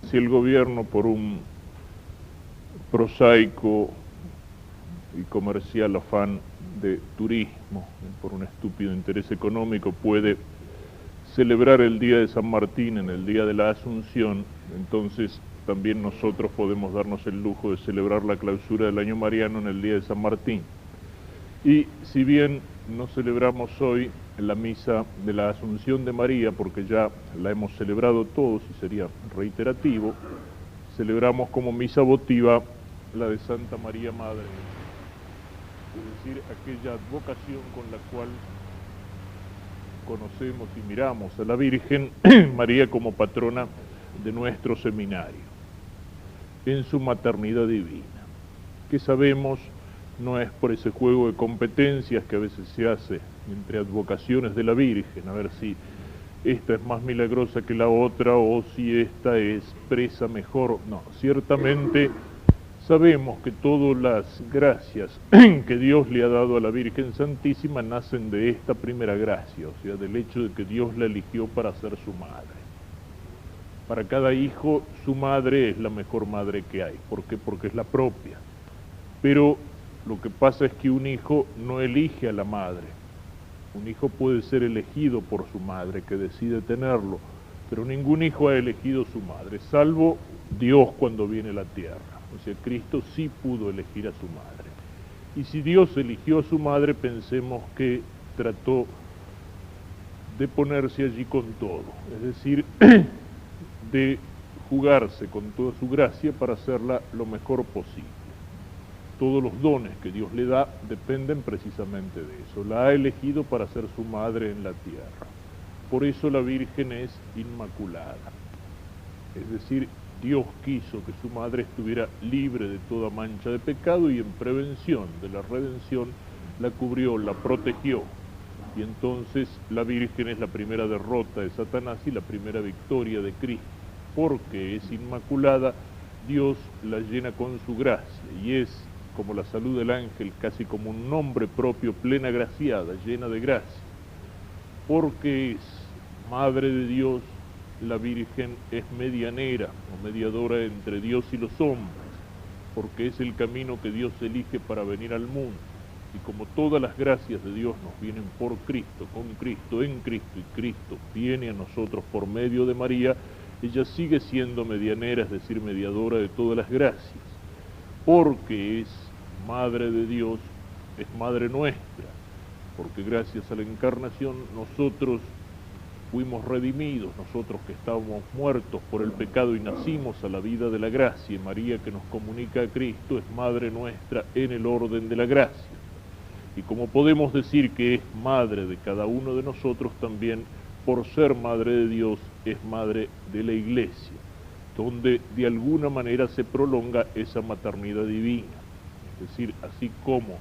Si el gobierno, por un prosaico y comercial afán de turismo, por un estúpido interés económico, puede celebrar el día de San Martín en el día de la Asunción, entonces también nosotros podemos darnos el lujo de celebrar la clausura del año mariano en el día de San Martín. Y si bien no celebramos hoy la misa de la Asunción de María, porque ya la hemos celebrado todos y sería reiterativo, celebramos como misa votiva la de Santa María Madre, es decir, aquella advocación con la cual conocemos y miramos a la Virgen María como patrona de nuestro seminario, en su maternidad divina, que sabemos no es por ese juego de competencias que a veces se hace entre advocaciones de la Virgen, a ver si esta es más milagrosa que la otra o si esta expresa mejor. No, ciertamente sabemos que todas las gracias que Dios le ha dado a la Virgen Santísima nacen de esta primera gracia, o sea, del hecho de que Dios la eligió para ser su madre. Para cada hijo, su madre es la mejor madre que hay. ¿Por qué? Porque es la propia. Pero lo que pasa es que un hijo no elige a la madre. Un hijo puede ser elegido por su madre, que decide tenerlo, pero ningún hijo ha elegido su madre, salvo Dios cuando viene a la tierra. O sea, Cristo sí pudo elegir a su madre. Y si Dios eligió a su madre, pensemos que trató de ponerse allí con todo, es decir, de jugarse con toda su gracia para hacerla lo mejor posible. Todos los dones que Dios le da dependen precisamente de eso. La ha elegido para ser su madre en la tierra. Por eso la Virgen es inmaculada. Es decir, Dios quiso que su madre estuviera libre de toda mancha de pecado y en prevención de la redención la cubrió, la protegió. Y entonces la Virgen es la primera derrota de Satanás y la primera victoria de Cristo. Porque es inmaculada, Dios la llena con su gracia y es como la salud del ángel, casi como un nombre propio, plena graciada, llena de gracia. Porque es Madre de Dios, la Virgen es medianera o mediadora entre Dios y los hombres, porque es el camino que Dios elige para venir al mundo. Y como todas las gracias de Dios nos vienen por Cristo, con Cristo, en Cristo, y Cristo viene a nosotros por medio de María, ella sigue siendo medianera, es decir, mediadora de todas las gracias, porque es Madre de Dios, es Madre nuestra, porque gracias a la encarnación nosotros fuimos redimidos, nosotros que estábamos muertos por el pecado y nacimos a la vida de la gracia, y María que nos comunica a Cristo es Madre nuestra en el orden de la gracia. Y como podemos decir que es Madre de cada uno de nosotros, también por ser Madre de Dios es Madre de la Iglesia, donde de alguna manera se prolonga esa maternidad divina. Es decir, así como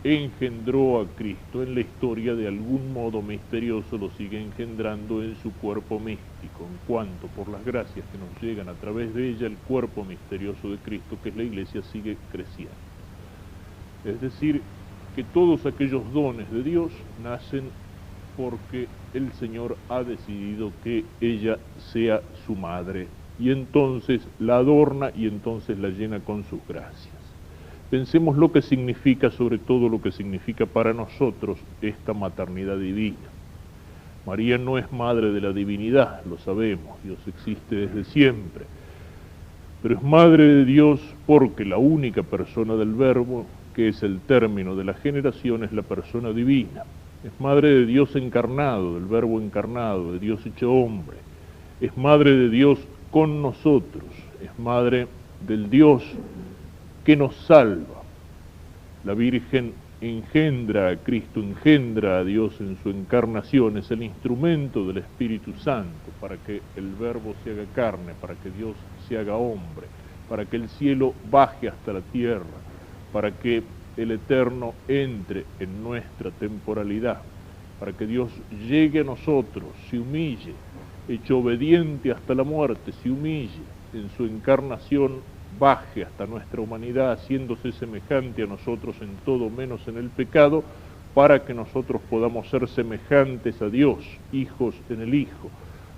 engendró a Cristo en la historia, de algún modo misterioso lo sigue engendrando en su cuerpo místico, en cuanto por las gracias que nos llegan a través de ella, el cuerpo misterioso de Cristo, que es la Iglesia, sigue creciendo. Es decir, que todos aquellos dones de Dios nacen porque el Señor ha decidido que ella sea su madre, y entonces la adorna y entonces la llena con sus gracias. Pensemos lo que significa, sobre todo lo que significa para nosotros esta maternidad divina. María no es madre de la divinidad, lo sabemos, Dios existe desde siempre, pero es madre de Dios porque la única persona del Verbo, que es el término de la generación, es la persona divina. Es madre de Dios encarnado, del Verbo encarnado, de Dios hecho hombre. Es madre de Dios con nosotros, es madre del Dios que nos salva. La Virgen engendra a Cristo, engendra a Dios en su encarnación, es el instrumento del Espíritu Santo para que el Verbo se haga carne, para que Dios se haga hombre, para que el cielo baje hasta la tierra, para que el Eterno entre en nuestra temporalidad, para que Dios llegue a nosotros, se humille, hecho obediente hasta la muerte, se humille en su encarnación, baje hasta nuestra humanidad, haciéndose semejante a nosotros en todo menos en el pecado, para que nosotros podamos ser semejantes a Dios, hijos en el Hijo,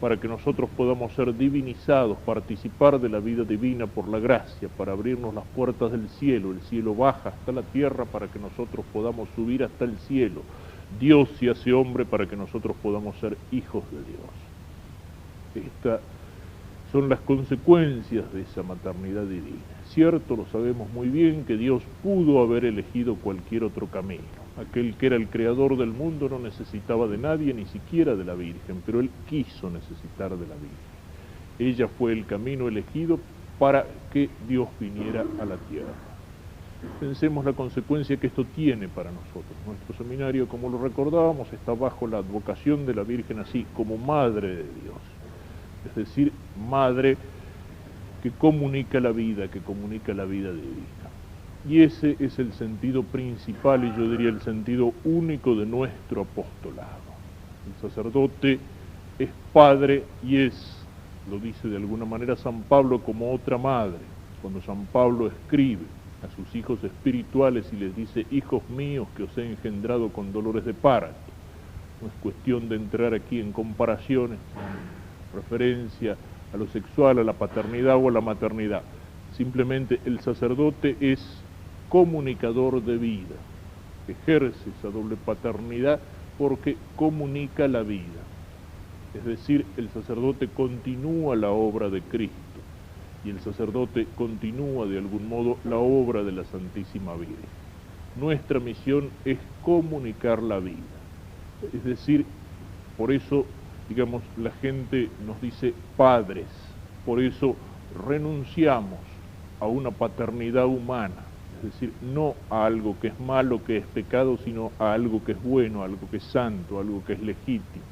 para que nosotros podamos ser divinizados, participar de la vida divina por la gracia, para abrirnos las puertas del cielo. El cielo baja hasta la tierra para que nosotros podamos subir hasta el cielo. Dios se hace hombre para que nosotros podamos ser hijos de Dios. Estas son las consecuencias de esa maternidad divina. Cierto, lo sabemos muy bien, que Dios pudo haber elegido cualquier otro camino. Aquel que era el creador del mundo no necesitaba de nadie, ni siquiera de la Virgen, pero Él quiso necesitar de la Virgen. Ella fue el camino elegido para que Dios viniera a la tierra. Pensemos la consecuencia que esto tiene para nosotros. Nuestro seminario, como lo recordábamos, está bajo la advocación de la Virgen así, como Madre de Dios. Es decir, Madre que comunica la vida divina. Y ese es el sentido principal, y yo diría el sentido único de nuestro apostolado. El sacerdote es padre y es, lo dice de alguna manera San Pablo, como otra madre. Cuando San Pablo escribe a sus hijos espirituales y les dice: hijos míos, que os he engendrado con dolores de parto. No es cuestión de entrar aquí en comparaciones, en referencia a lo sexual, a la paternidad o a la maternidad. Simplemente el sacerdote es comunicador de vida, ejerce esa doble paternidad porque comunica la vida. Es decir, el sacerdote continúa la obra de Cristo y el sacerdote continúa de algún modo la obra de la Santísima Virgen. Nuestra misión es comunicar la vida. Es decir, por eso, digamos, la gente nos dice padres, por eso renunciamos a una paternidad humana, es decir, no a algo que es malo, que es pecado, sino a algo que es bueno, algo que es santo, algo que es legítimo.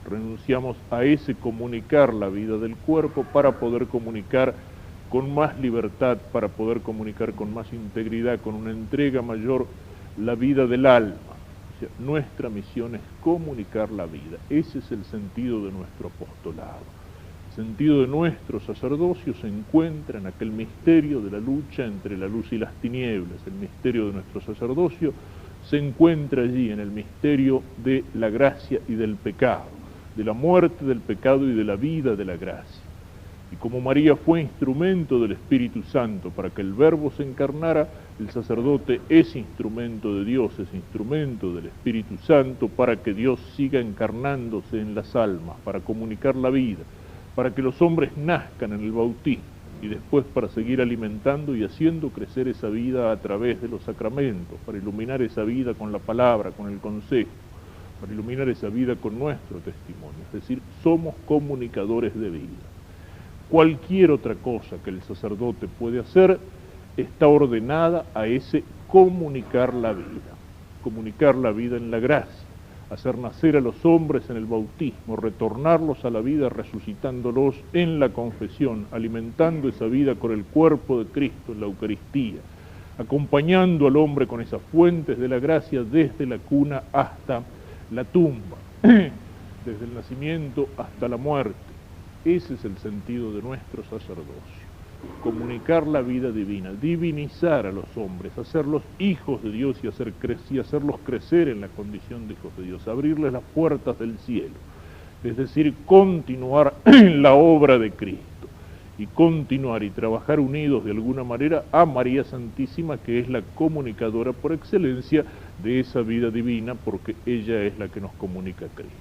Renunciamos a ese comunicar la vida del cuerpo para poder comunicar con más libertad, para poder comunicar con más integridad, con una entrega mayor, la vida del alma. O sea, nuestra misión es comunicar la vida. Ese es el sentido de nuestro apostolado. El sentido de nuestro sacerdocio se encuentra en aquel misterio de la lucha entre la luz y las tinieblas. El misterio de nuestro sacerdocio se encuentra allí en el misterio de la gracia y del pecado, de la muerte del pecado y de la vida de la gracia. Y como María fue instrumento del Espíritu Santo para que el Verbo se encarnara, el sacerdote es instrumento de Dios, es instrumento del Espíritu Santo para que Dios siga encarnándose en las almas, para comunicar la vida, para que los hombres nazcan en el bautismo y después para seguir alimentando y haciendo crecer esa vida a través de los sacramentos, para iluminar esa vida con la palabra, con el consejo, para iluminar esa vida con nuestro testimonio. Es decir, somos comunicadores de vida. Cualquier otra cosa que el sacerdote puede hacer está ordenada a ese comunicar la vida en la gracia, hacer nacer a los hombres en el bautismo, retornarlos a la vida resucitándolos en la confesión, alimentando esa vida con el cuerpo de Cristo en la Eucaristía, acompañando al hombre con esas fuentes de la gracia desde la cuna hasta la tumba, desde el nacimiento hasta la muerte. Ese es el sentido de nuestro sacerdocio. Comunicar la vida divina, divinizar a los hombres, hacerlos hijos de Dios y hacerlos crecer en la condición de hijos de Dios, abrirles las puertas del cielo, es decir, continuar en la obra de Cristo y continuar y trabajar unidos de alguna manera a María Santísima, que es la comunicadora por excelencia de esa vida divina, porque ella es la que nos comunica a Cristo.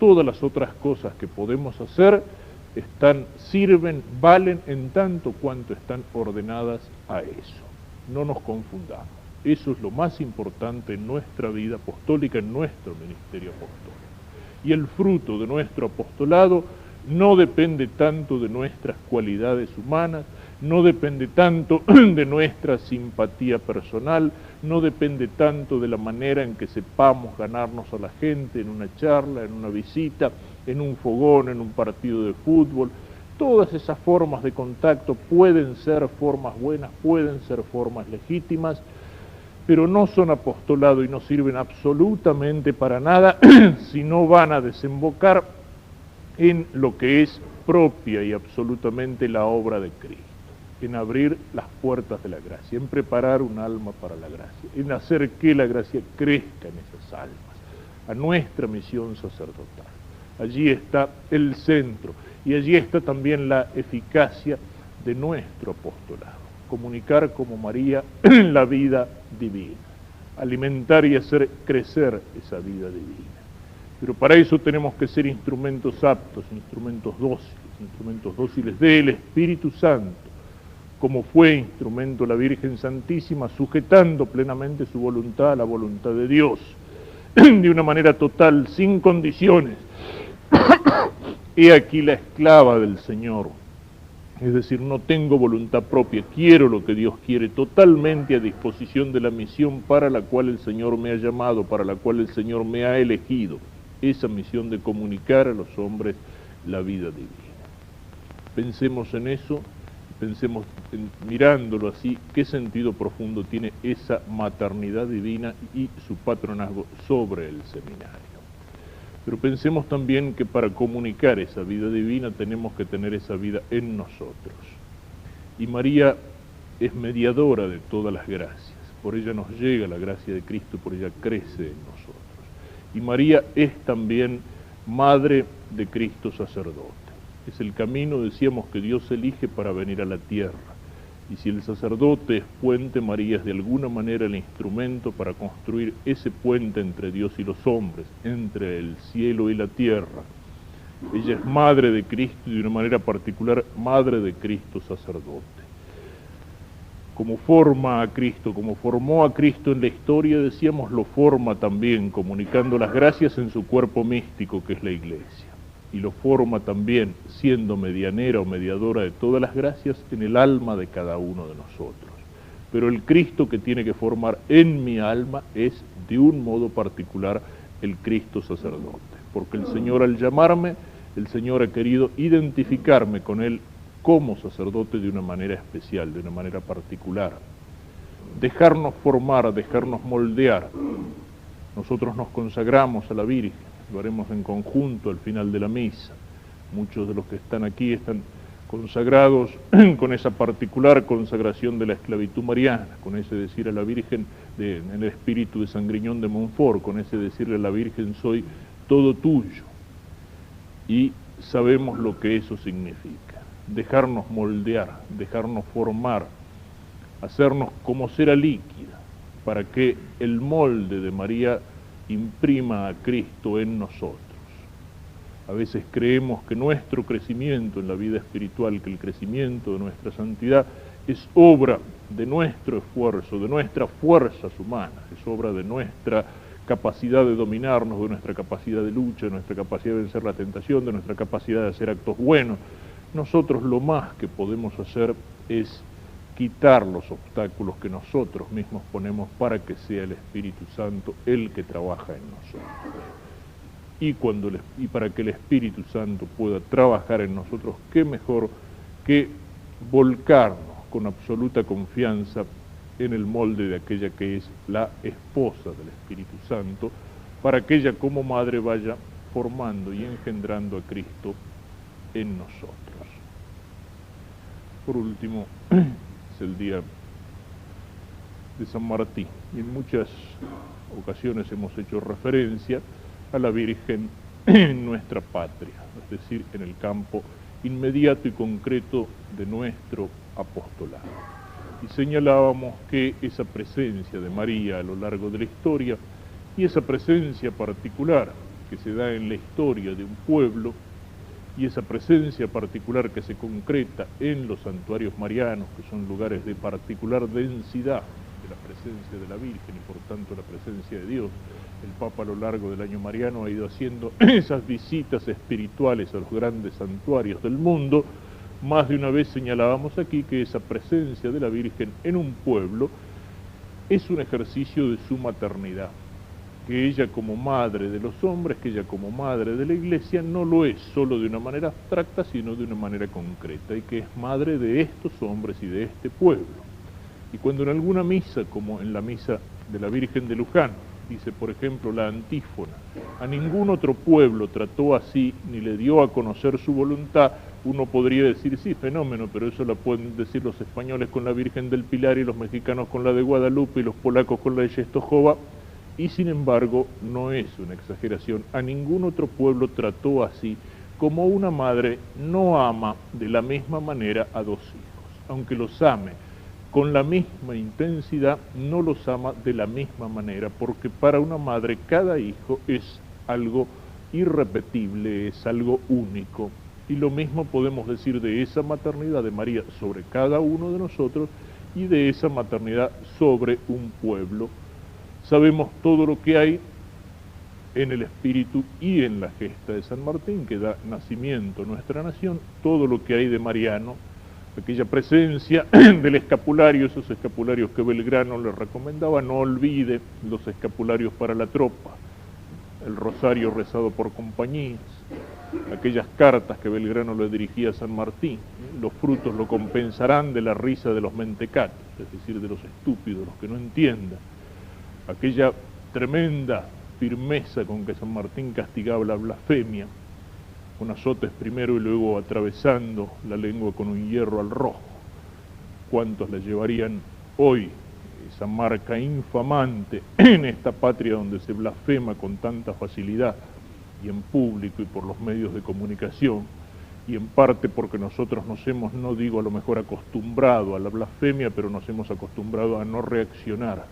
Todas las otras cosas que podemos hacer sirven, valen en tanto cuanto están ordenadas a eso. No nos confundamos. Eso es lo más importante en nuestra vida apostólica, en nuestro ministerio apostólico. Y el fruto de nuestro apostolado no depende tanto de nuestras cualidades humanas, no depende tanto de nuestra simpatía personal, no depende tanto de la manera en que sepamos ganarnos a la gente en una charla, en una visita, en un fogón, en un partido de fútbol. Todas esas formas de contacto pueden ser formas buenas, pueden ser formas legítimas, pero no son apostolado y no sirven absolutamente para nada si no van a desembocar en lo que es propia y absolutamente la obra de Cristo, en abrir las puertas de la gracia, en preparar un alma para la gracia, en hacer que la gracia crezca en esas almas, a nuestra misión sacerdotal, allí está el centro y allí está también la eficacia de nuestro apostolado, comunicar como María la vida divina, alimentar y hacer crecer esa vida divina. Pero para eso tenemos que ser instrumentos aptos, instrumentos dóciles del Espíritu Santo, como fue instrumento la Virgen Santísima, sujetando plenamente su voluntad a la voluntad de Dios, de una manera total, sin condiciones. He aquí la esclava del Señor, es decir, no tengo voluntad propia, quiero lo que Dios quiere, totalmente a disposición de la misión para la cual el Señor me ha llamado, para la cual el Señor me ha elegido, esa misión de comunicar a los hombres la vida divina. Pensemos en eso, pensemos mirándolo así, qué sentido profundo tiene esa maternidad divina y su patronazgo sobre el seminario. Pero pensemos también que para comunicar esa vida divina tenemos que tener esa vida en nosotros. Y María es mediadora de todas las gracias. Por ella nos llega la gracia de Cristo, por ella crece en nosotros. Y María es también madre de Cristo sacerdote. Es el camino, decíamos, que Dios elige para venir a la tierra. Y si el sacerdote es puente, María es de alguna manera el instrumento para construir ese puente entre Dios y los hombres, entre el cielo y la tierra. Ella es madre de Cristo y de una manera particular, madre de Cristo sacerdote. Como forma a Cristo, como formó a Cristo en la historia, decíamos, lo forma también, comunicando las gracias en su cuerpo místico, que es la Iglesia. Y lo forma también, siendo medianera o mediadora de todas las gracias, en el alma de cada uno de nosotros. Pero el Cristo que tiene que formar en mi alma es, de un modo particular, el Cristo sacerdote. Porque el Señor, al llamarme, el Señor ha querido identificarme con Él como sacerdote de una manera especial, de una manera particular. Dejarnos formar, dejarnos moldear. Nosotros nos consagramos a la Virgen, lo haremos en conjunto al final de la misa. Muchos de los que están aquí están consagrados con esa particular consagración de la esclavitud mariana, con ese decir a la Virgen en el espíritu de San Griñón de Montfort, con ese decirle a la Virgen, soy todo tuyo. Y sabemos lo que eso significa, dejarnos moldear, dejarnos formar, hacernos como cera líquida, para que el molde de María imprima a Cristo en nosotros. A veces creemos que nuestro crecimiento en la vida espiritual, que el crecimiento de nuestra santidad es obra de nuestro esfuerzo, de nuestras fuerzas humanas, es obra de nuestra capacidad de dominarnos, de nuestra capacidad de lucha, de nuestra capacidad de vencer la tentación, de nuestra capacidad de hacer actos buenos. Nosotros lo más que podemos hacer es quitar los obstáculos que nosotros mismos ponemos para que sea el Espíritu Santo el que trabaja en nosotros. Y para que el Espíritu Santo pueda trabajar en nosotros, qué mejor que volcarnos con absoluta confianza en el molde de aquella que es la esposa del Espíritu Santo, para que ella como madre vaya formando y engendrando a Cristo en nosotros. Por último, el día de San Martín, y en muchas ocasiones hemos hecho referencia a la Virgen en nuestra patria, es decir, en el campo inmediato y concreto de nuestro apostolado. Y señalábamos que esa presencia de María a lo largo de la historia, y esa presencia particular que se da en la historia de un pueblo, y esa presencia particular que se concreta en los santuarios marianos, que son lugares de particular densidad de la presencia de la Virgen y por tanto la presencia de Dios. El Papa a lo largo del año mariano ha ido haciendo esas visitas espirituales a los grandes santuarios del mundo. Más de una vez señalábamos aquí que esa presencia de la Virgen en un pueblo es un ejercicio de su maternidad, que ella como madre de los hombres, que ella como madre de la Iglesia, no lo es solo de una manera abstracta, sino de una manera concreta, y que es madre de estos hombres y de este pueblo. Y cuando en alguna misa, como en la misa de la Virgen de Luján, dice por ejemplo la antífona, a ningún otro pueblo trató así, ni le dio a conocer su voluntad, uno podría decir, sí, fenómeno, pero eso lo pueden decir los españoles con la Virgen del Pilar y los mexicanos con la de Guadalupe y los polacos con la de Czestochowa, Y sin embargo, no es una exageración, a ningún otro pueblo trató así, como una madre no ama de la misma manera a dos hijos. Aunque los ame con la misma intensidad, no los ama de la misma manera, porque para una madre cada hijo es algo irrepetible, es algo único. Y lo mismo podemos decir de esa maternidad de María sobre cada uno de nosotros y de esa maternidad sobre un pueblo. Sabemos todo lo que hay en el espíritu y en la gesta de San Martín, que da nacimiento a nuestra nación, todo lo que hay de Mariano, aquella presencia del escapulario, esos escapularios que Belgrano le recomendaba, no olvide los escapularios para la tropa, el rosario rezado por compañías, aquellas cartas que Belgrano le dirigía a San Martín, los frutos lo compensarán de la risa de los mentecatos, es decir, de los estúpidos, los que no entiendan, aquella tremenda firmeza con que San Martín castigaba la blasfemia, con azotes primero y luego atravesando la lengua con un hierro al rojo. ¿Cuántos la llevarían hoy, esa marca infamante, en esta patria donde se blasfema con tanta facilidad, y en público y por los medios de comunicación, y en parte porque nosotros nos hemos, no digo a lo mejor acostumbrado a la blasfemia, pero nos hemos acostumbrado a no reaccionar.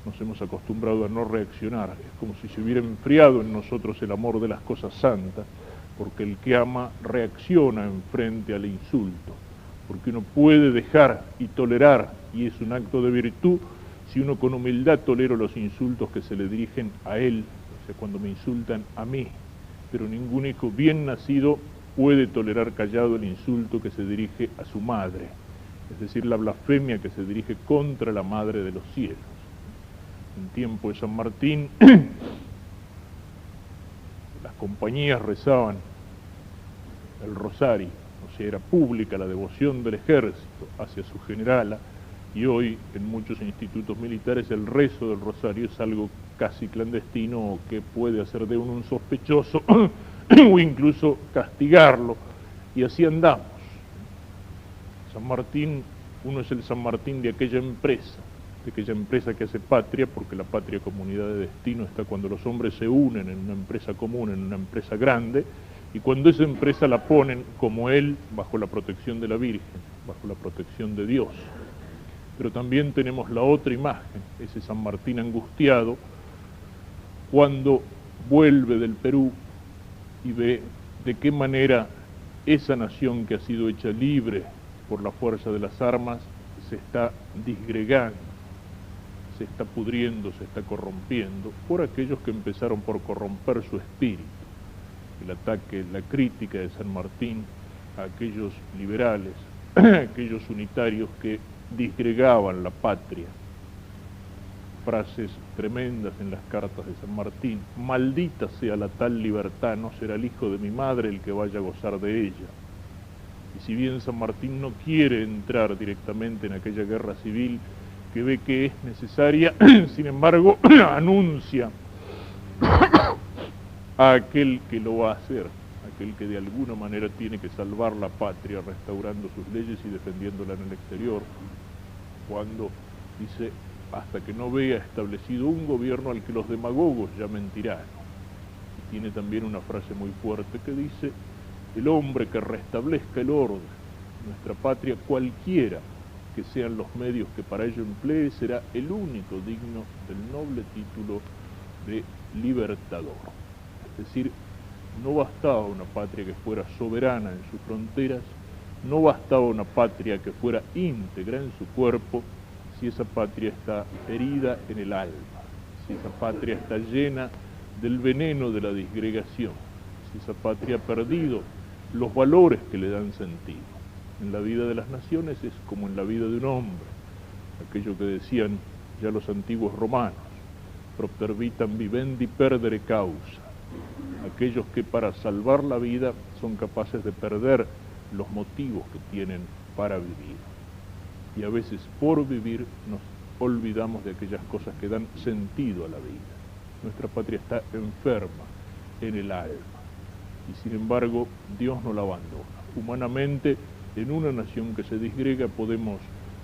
Nos hemos acostumbrado a no reaccionar. Es como si se hubiera enfriado en nosotros el amor de las cosas santas, porque el que ama reacciona en frente al insulto, porque uno puede dejar y tolerar, y es un acto de virtud, si uno con humildad tolera los insultos que se le dirigen a él, o sea, cuando me insultan a mí, pero ningún hijo bien nacido puede tolerar callado el insulto que se dirige a su madre, es decir, la blasfemia que se dirige contra la madre de los cielos. En tiempo de San Martín, las compañías rezaban el rosario, o sea, era pública la devoción del ejército hacia su generala, y hoy en muchos institutos militares el rezo del rosario es algo casi clandestino o que puede hacer de uno un sospechoso o incluso castigarlo, y así andamos. San Martín, uno es el San Martín de aquella empresa que hace patria, porque la patria comunidad de destino está cuando los hombres se unen en una empresa común, en una empresa grande, y cuando esa empresa la ponen, como él, bajo la protección de la Virgen, bajo la protección de Dios. Pero también tenemos la otra imagen, ese San Martín angustiado, cuando vuelve del Perú y ve de qué manera esa nación que ha sido hecha libre por la fuerza de las armas se está disgregando, se está pudriendo, se está corrompiendo por aquellos que empezaron por corromper su espíritu. El ataque, la crítica de San Martín a aquellos liberales, aquellos unitarios que disgregaban la patria. Frases tremendas en las cartas de San Martín: maldita sea la tal libertad, no será el hijo de mi madre el que vaya a gozar de ella. Y si bien San Martín no quiere entrar directamente en aquella guerra civil que ve que es necesaria, sin embargo anuncia a aquel que lo va a hacer, aquel que de alguna manera tiene que salvar la patria restaurando sus leyes y defendiéndola en el exterior, cuando dice: hasta que no vea establecido un gobierno al que los demagogos llamen tirano. Y tiene también una frase muy fuerte que dice: el hombre que restablezca el orden, nuestra patria, cualquiera que sean los medios que para ello emplee, será el único digno del noble título de libertador. Es decir, no bastaba una patria que fuera soberana en sus fronteras, no bastaba una patria que fuera íntegra en su cuerpo, si esa patria está herida en el alma, si esa patria está llena del veneno de la disgregación, si esa patria ha perdido los valores que le dan sentido. En la vida de las naciones es como en la vida de un hombre, aquello que decían ya los antiguos romanos: propter vitam vivendi perdere causa, aquellos que para salvar la vida son capaces de perder los motivos que tienen para vivir. Y a veces por vivir nos olvidamos de aquellas cosas que dan sentido a la vida. Nuestra patria está enferma en el alma, y sin embargo Dios no la abandona. Humanamente, en una nación que se disgrega podemos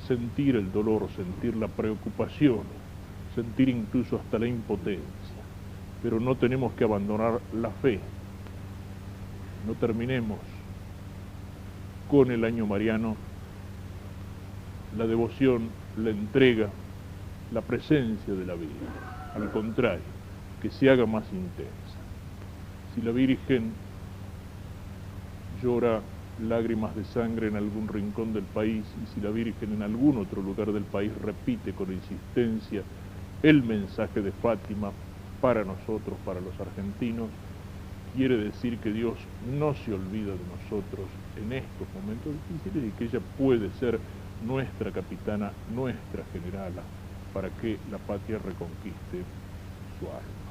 sentir el dolor, sentir la preocupación, sentir incluso hasta la impotencia, pero no tenemos que abandonar la fe. No terminemos con el año mariano la devoción, la entrega, la presencia de la Virgen. Al contrario, que se haga más intensa. Si la Virgen llora lágrimas de sangre en algún rincón del país, y si la Virgen en algún otro lugar del país repite con insistencia el mensaje de Fátima para nosotros, para los argentinos, quiere decir que Dios no se olvida de nosotros en estos momentos difíciles y que ella puede ser nuestra capitana, nuestra generala, para que la patria reconquiste su alma.